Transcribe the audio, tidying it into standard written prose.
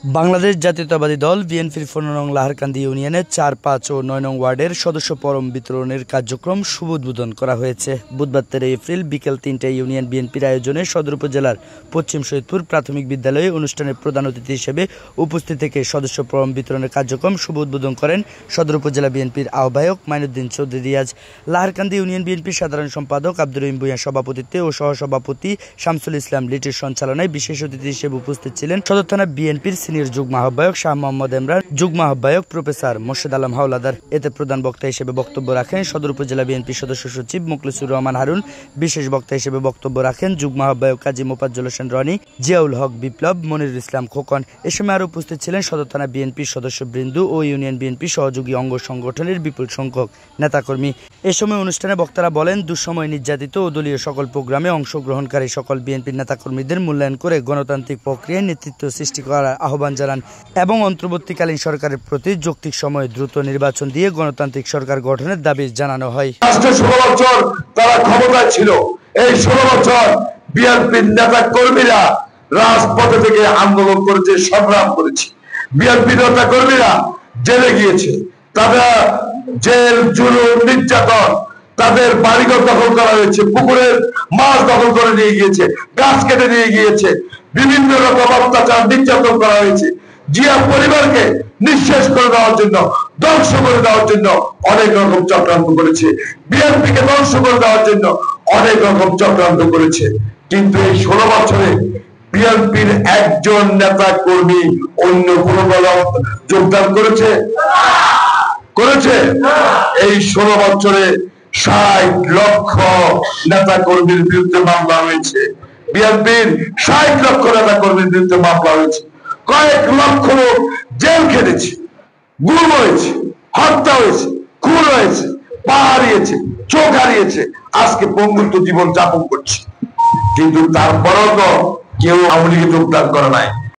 বাংলাদেশ জাতীয়তাবাদী দল বিএনপির ১৫ নং লাহারকান্দি ইউনিয়নের ৪, ৫ ও ৯ নং ওয়ার্ডের সদস্য ফরম বিতরণের কার্যক্রম শুভ উদ্বোধন করা হয়েছে। বুধবার ১৩ এপ্রিল বিকেল ৩টায় ইউনিয়ন বিএনপির আয়োজনে সদর উপজেলার পশ্চিম সৈয়দপুর প্রাথমিক বিদ্যালয়ে অনুষ্ঠানের প্রধান অতিথি হিসেবে উপস্থিত থেকে সদস্য ফরম বিতরণের কার্যক্রম শুভ উদ্বোধন করেন সদর উপজেলা বিএনপির আহ্বায়ক মাইনুদ্দিন চৌধুরী রিয়াজ। লাহারকান্দি ইউনিয়ন বিএনপির সাধারণ সম্পাদক আব্দুর রহিম ভূঁইয়ার সভাপতিত্বে ও সহসভাপতি শামসুল ইসলাম লিটির সঞ্চালনায় বিশেষ অতিথি হিসেবে উপস্থিত ছিলেন সদর থানা বিএনপির সিনিয়র যুগ্ম আহ্বায়ক শাহ মোহাম্মদ ইমরান, যুগ্ম আহ্বায়ক প্রফেসর মোর্শেদ আলম হাওলাদার। এতে প্রধান বক্তা হিসেবে বক্তব্য রাখেন সদর উপজেলা বিএনপি সদস্য সচিব মুখলিসুর রহমান হারুন। বিশেষ বক্তা হিসেবে বক্তব্য রাখেন যুগ্ম আহ্বায়ক কাজী মোফাজ্জল হোসেন রনি, জিয়াউল হক বিপ্লব, মনিরুল ইসলাম খোকন। এ সময় আরও উপস্থিত ছিলেন সদর থানা বিএনপির সদস্যবৃন্দ ও ইউনিয়ন বিএনপি সহযোগী অঙ্গ সংগঠনের বিপুল সংখ্যক নেতাকর্মী। এ সময় অনুষ্ঠানে বক্তারা বলেন, দুঃসময় নির্যাতিত ও দলীয় সকল প্রোগ্রামে অংশগ্রহণকারী সকল বিএনপির নেতাকর্মীদের মূল্যায়ন করে গণতান্ত্রিক প্রক্রিয়ায় নেতৃত্ব সৃষ্টি করার আহ্বান জানান এবং অন্তর্বর্তীকালীন সরকারের প্রতি যৌক্তিক সময়ে দ্রুত নির্বাচন দিয়ে গণতান্ত্রিক সরকার গঠনের দাবি জানানো হয়। 16 বছর তারা ক্ষমতায় ছিল। এই 16 বছর বিএনপির নেতা কর্মীরা রাজপথে থেকে আন্দোলন করেছে, সংগ্রাম করেছে। বিএনপি নেতা কর্মীরা জেলে গিয়েছে, তারা জেল, জুলুম, নির্যাতন, তাদের বাড়িঘর দখল করা হয়েছে, পুকুরের মাছ দখল করে নিয়ে গিয়েছে, গাছ কেটে নিয়ে গিয়েছে, বিভিন্ন রকম অত্যাচার নির্যাতন করা হয়েছে। জিয়া পরিবারকে নিঃশেষ করে দেওয়ার জন্য, ধ্বংস করে দেওয়ার জন্য অনেক রকম চক্রান্ত করেছে। বিএনপিকে ধ্বংস করে দেওয়ার জন্য অনেক রকম চক্রান্ত করেছে। কিন্তু এই 16 বছরে বিএনপির একজন নেতা কর্মী অন্য কোন দলে যোগদান করেছে? এই 16 বছরে 60 লক্ষ নেতা কর্মীর বিরুদ্ধে মামলা হয়েছে। বিএনপির 60 লক্ষ নেতা কর্মীর বিরুদ্ধে মামলা হয়েছে। কয়েক লক্ষ লোক জেল খেটেছে, গুম হয়েছে, হত্যা হয়েছে, খুন হয়েছে, পা হারিয়েছে, চোখ হারিয়েছে, আজকে বন্ধুত্ব জীবন যাপন করছে। কিন্তু তারপরেও তো কেউ আওয়ামী লীগে যোগদান করে নাই।